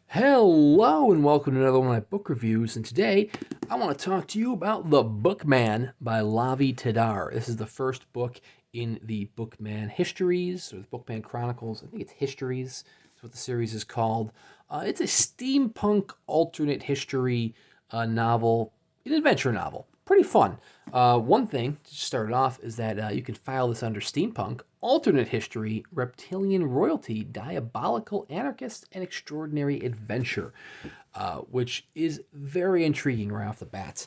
Hello and welcome to another one of my book reviews, and today I want to talk to you about The Bookman by Lavie Tidhar. This is the first book in the Bookman Histories, or the Bookman Chronicles. I think it's Histories, is what the series is called. It's a steampunk alternate history novel, an adventure novel. Pretty fun. One thing to start it off is that you can file this under Steampunk, alternate history, reptilian royalty, diabolical anarchist, and extraordinary adventure, which is very intriguing right off the bat.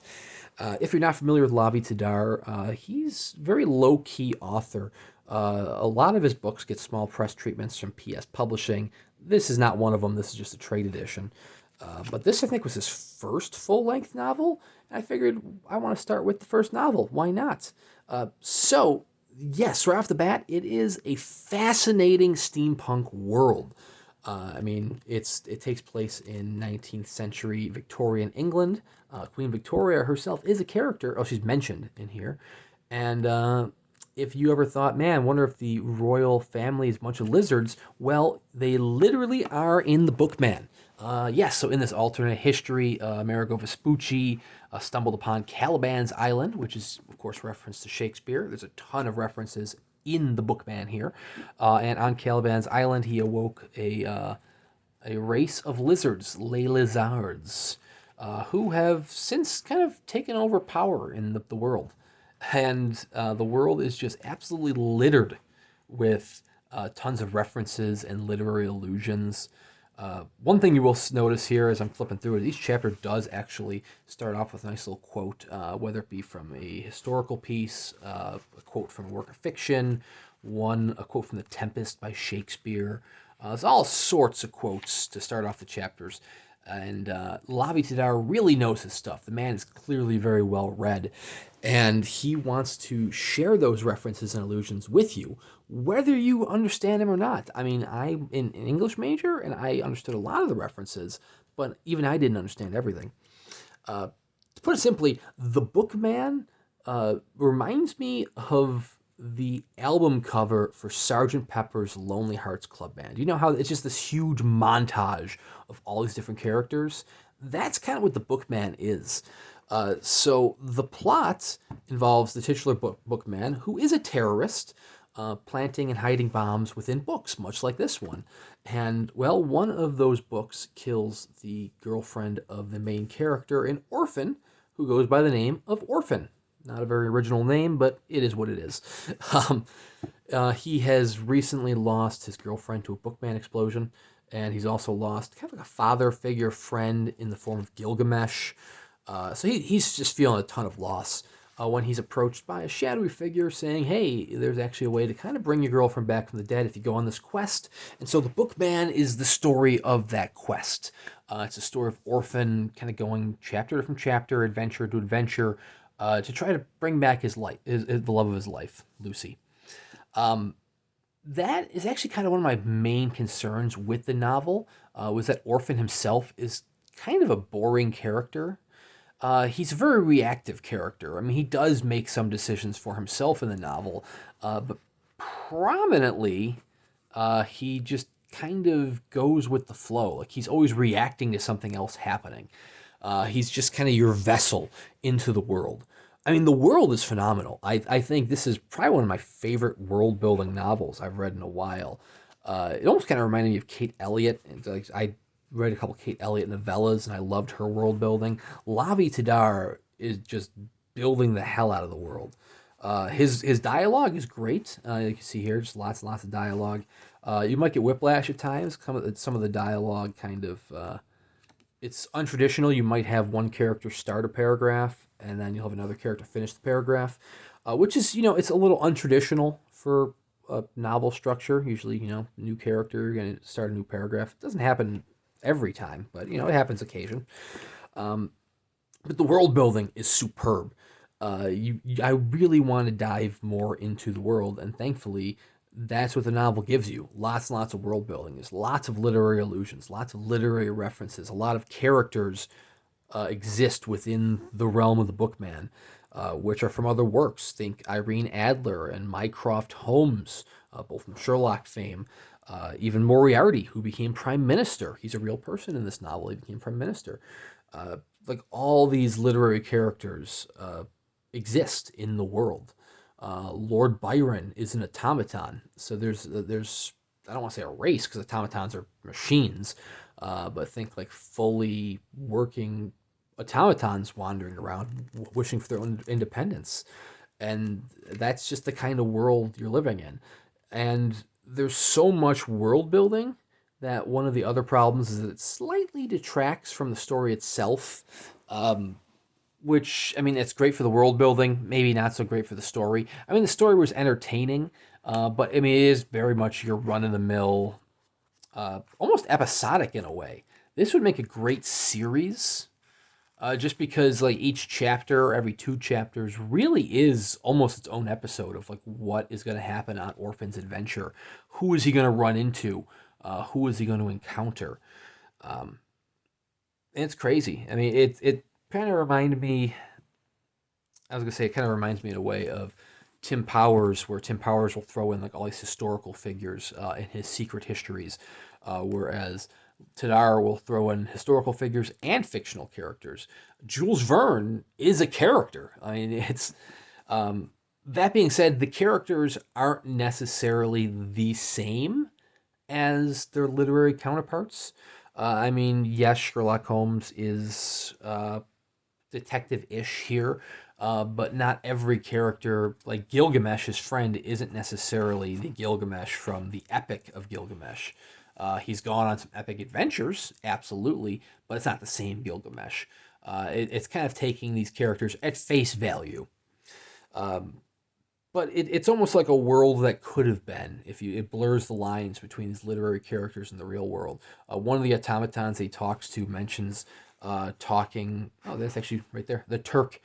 If you're not familiar with Lavie Tidhar, he's a very low-key author. A lot of his books get small press treatments from PS Publishing. This is not one of them. This is just a trade edition. But this, I think, was his first full-length novel. I figured I want to start with the first novel. Why not? Yes, right off the bat, it is a fascinating steampunk world. It takes place in 19th century Victorian England. Queen Victoria herself is a character. Oh, she's mentioned in here. And if you ever thought, man, wonder if the royal family is a bunch of lizards, well, they literally are in the Bookman. Yes, so in this alternate history, Amerigo Vespucci stumbled upon Caliban's Island, which is, of course, reference to Shakespeare. There's a ton of references in the Bookman here. And on Caliban's Island, he awoke a race of lizards, les lizards, who have since kind of taken over power in the world. And the world is just absolutely littered with tons of references and literary allusions. One thing you will notice here as I'm flipping through it, each chapter does actually start off with a nice little quote, whether it be from a historical piece, a quote from a work of fiction, a quote from The Tempest by Shakespeare. There's all sorts of quotes to start off the chapters. And Lavie Tidhar really knows his stuff. The man is clearly very well read, and he wants to share those references and allusions with you, whether you understand them or not. I mean, I'm an English major, and I understood a lot of the references, but even I didn't understand everything. To put it simply, The Bookman reminds me of the album cover for Sergeant Pepper's Lonely Hearts Club Band. You know how it's just this huge montage of all these different characters? That's kind of what the Bookman is. So the plot involves the titular Bookman, who is a terrorist, planting and hiding bombs within books, much like this one. And, well, one of those books kills the girlfriend of the main character, an orphan, who goes by the name of Orphan. Not a very original name, but it is what it is. He has recently lost his girlfriend to a Bookman explosion, and he's also lost kind of like a father figure friend in the form of Gilgamesh. So he's just feeling a ton of loss when he's approached by a shadowy figure saying, hey, there's actually a way to kind of bring your girlfriend back from the dead if you go on this quest. And so the Bookman is the story of that quest. It's a story of Orphan kind of going chapter from chapter, adventure to adventure, to try to bring back his life, the love of his life, Lucy. That is actually kind of one of my main concerns with the novel, was that Orphan himself is kind of a boring character. He's a very reactive character. I mean, he does make some decisions for himself in the novel, but prominently, he just kind of goes with the flow. Like, he's always reacting to something else happening. He's just kind of your vessel into the world. I mean, the world is phenomenal. I think this is probably one of my favorite world-building novels I've read in a while. It almost kind of reminded me of Kate Elliott. Like, I read a couple Kate Elliott novellas, and I loved her world building. Lavie Tidhar is just building the hell out of the world. His dialogue is great. You can see here, just lots and lots of dialogue. You might get whiplash at times. Some of the dialogue kind of it's untraditional. You might have one character start a paragraph, and then you'll have another character finish the paragraph, which is, it's a little untraditional for a novel structure. Usually, new character, you're going to start a new paragraph. It doesn't happen every time, but, it happens occasion. But the world building is superb. I really want to dive more into the world, and thankfully, that's what the novel gives you. Lots and lots of world building. There's lots of literary allusions, lots of literary references. A lot of characters exist within the realm of the Bookman, which are from other works. Think Irene Adler and Mycroft Holmes, both from Sherlock fame. Even Moriarty, who became prime minister, he's a real person in this novel. He became prime minister. Like all these literary characters exist in the world. Lord Byron is an automaton, so there's I don't want to say a race because automatons are machines, but think like fully working automatons wandering around wishing for their own independence, and that's just the kind of world you're living in. And there's so much world building that one of the other problems is that it slightly detracts from the story itself. Which, I mean, it's great for the world building, maybe not so great for the story. I mean, the story was entertaining, but I mean, it is very much your run of the mill, almost episodic in a way. This would make a great series, just because like each chapter, every two chapters, really is almost its own episode of like what is going to happen on Orphan's adventure. Who is he going to run into? Who is he going to encounter? And it's crazy. I mean, it kind of reminded me. I was gonna say it kind of reminds me in a way of Tim Powers, where Tim Powers will throw in like all these historical figures in his secret histories, whereas Tidhar will throw in historical figures and fictional characters. Jules Verne is a character. I mean, it's that being said, the characters aren't necessarily the same as their literary counterparts. I mean, yes, Sherlock Holmes is detective-ish here, but not every character, like Gilgamesh, his friend, isn't necessarily the Gilgamesh from the Epic of Gilgamesh. He's gone on some epic adventures, absolutely, but it's not the same Gilgamesh. It's kind of taking these characters at face value. But it's almost like a world that could have been if you it blurs the lines between these literary characters and the real world. One of the automatons he talks to mentions talking. Oh, that's actually right there. The Turk,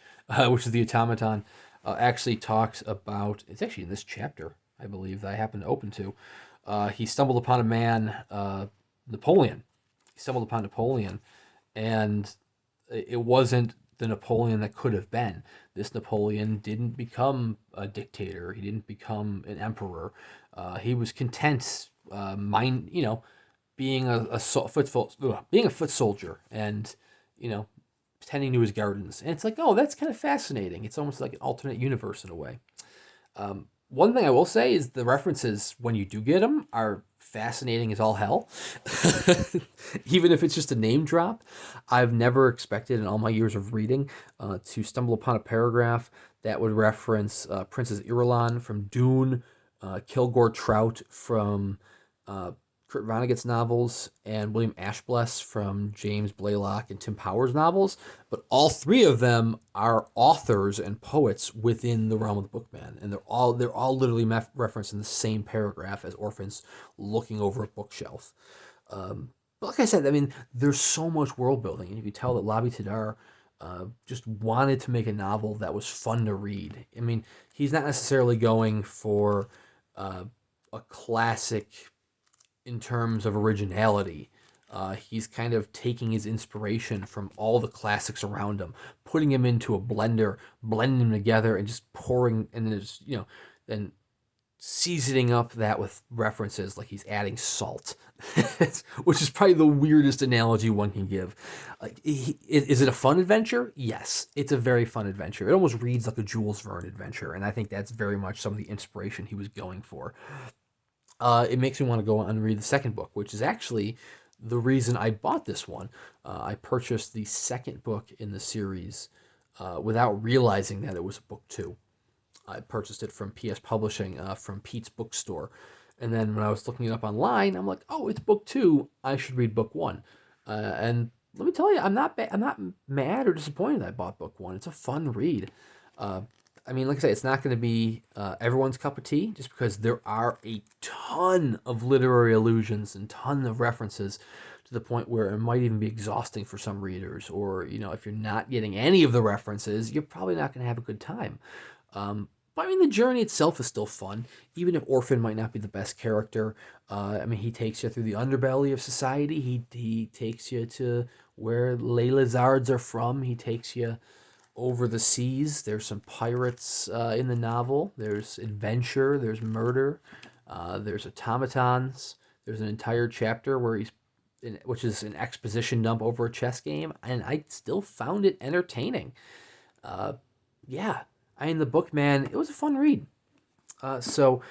which is the automaton, actually talks about. It's actually in this chapter, I believe, that I happen to open to. He stumbled upon a man, Napoleon. He stumbled upon Napoleon, and it wasn't the Napoleon that could have been. This Napoleon didn't become a dictator. He didn't become an emperor. He was content, being being a foot soldier, and you know, tending to his gardens. And it's like, oh, that's kind of fascinating. It's almost like an alternate universe in a way. One thing I will say is the references, when you do get them, are fascinating as all hell. Even if it's just a name drop, I've never expected in all my years of reading to stumble upon a paragraph that would reference Princess Irulan from Dune, Kilgore Trout from Kurt Vonnegut's novels, and William Ashbless from James Blaylock and Tim Powers' novels, but all three of them are authors and poets within the realm of the Bookman, and they're all literally referenced in the same paragraph as orphans looking over a bookshelf. But like I said, I mean, there's so much world building, and you can tell that Lavie Tidhar just wanted to make a novel that was fun to read. I mean, he's not necessarily going for a classic in terms of originality. He's kind of taking his inspiration from all the classics around him, putting him into a blender, blending them together, and just pouring, and then just, then seasoning up that with references like he's adding salt, which is probably the weirdest analogy one can give. Like, is it a fun adventure? Yes, it's a very fun adventure. It almost reads like a Jules Verne adventure, and I think that's very much some of the inspiration he was going for. It makes me want to go on and read the second book, which is actually the reason I bought this one. I purchased the second book in the series without realizing that it was book two. I purchased it from PS Publishing, from Pete's Bookstore. And then when I was looking it up online, I'm like, oh, it's book two. I should read book one. And let me tell you, I'm not mad or disappointed that I bought book one. It's a fun read. I mean, like I say, it's not going to be everyone's cup of tea, just because there are a ton of literary allusions and ton of references to the point where it might even be exhausting for some readers. Or, if you're not getting any of the references, you're probably not going to have a good time. But I mean, the journey itself is still fun, even if Orphan might not be the best character. I mean, he takes you through the underbelly of society. He takes you to where Lizards are from. He takes you over the seas. There's some pirates in the novel. There's adventure. There's murder. There's automatons. There's an entire chapter where which is an exposition dump over a chess game, and I still found it entertaining. Uh, yeah, I mean, the book, man, it was a fun read. So,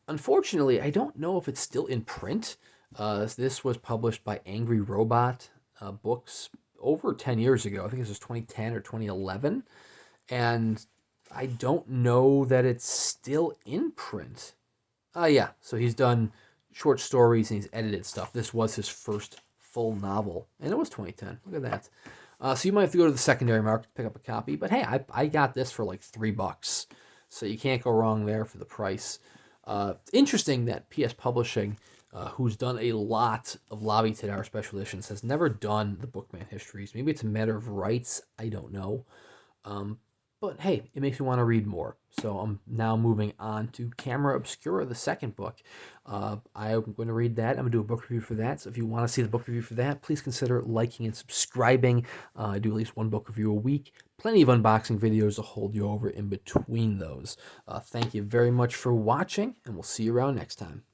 unfortunately, I don't know if it's still in print. This was published by Angry Robot Books over 10 years ago. I think this was 2010 or 2011. And I don't know that it's still in print. Yeah, so he's done short stories and he's edited stuff. This was his first full novel, and it was 2010. Look at that. So you might have to go to the secondary market to pick up a copy. But hey, I got this for like $3, so you can't go wrong there for the price. Interesting that PS Publishing, who's done a lot of Lavie Tidhar special editions, has never done the Bookman Histories. Maybe it's a matter of rights. I don't know. But hey, it makes me want to read more. So I'm now moving on to Camera Obscura, the second book. I'm going to read that. I'm going to do a book review for that. So if you want to see the book review for that, please consider liking and subscribing. I do at least one book review a week. Plenty of unboxing videos to hold you over in between those. Thank you very much for watching, and we'll see you around next time.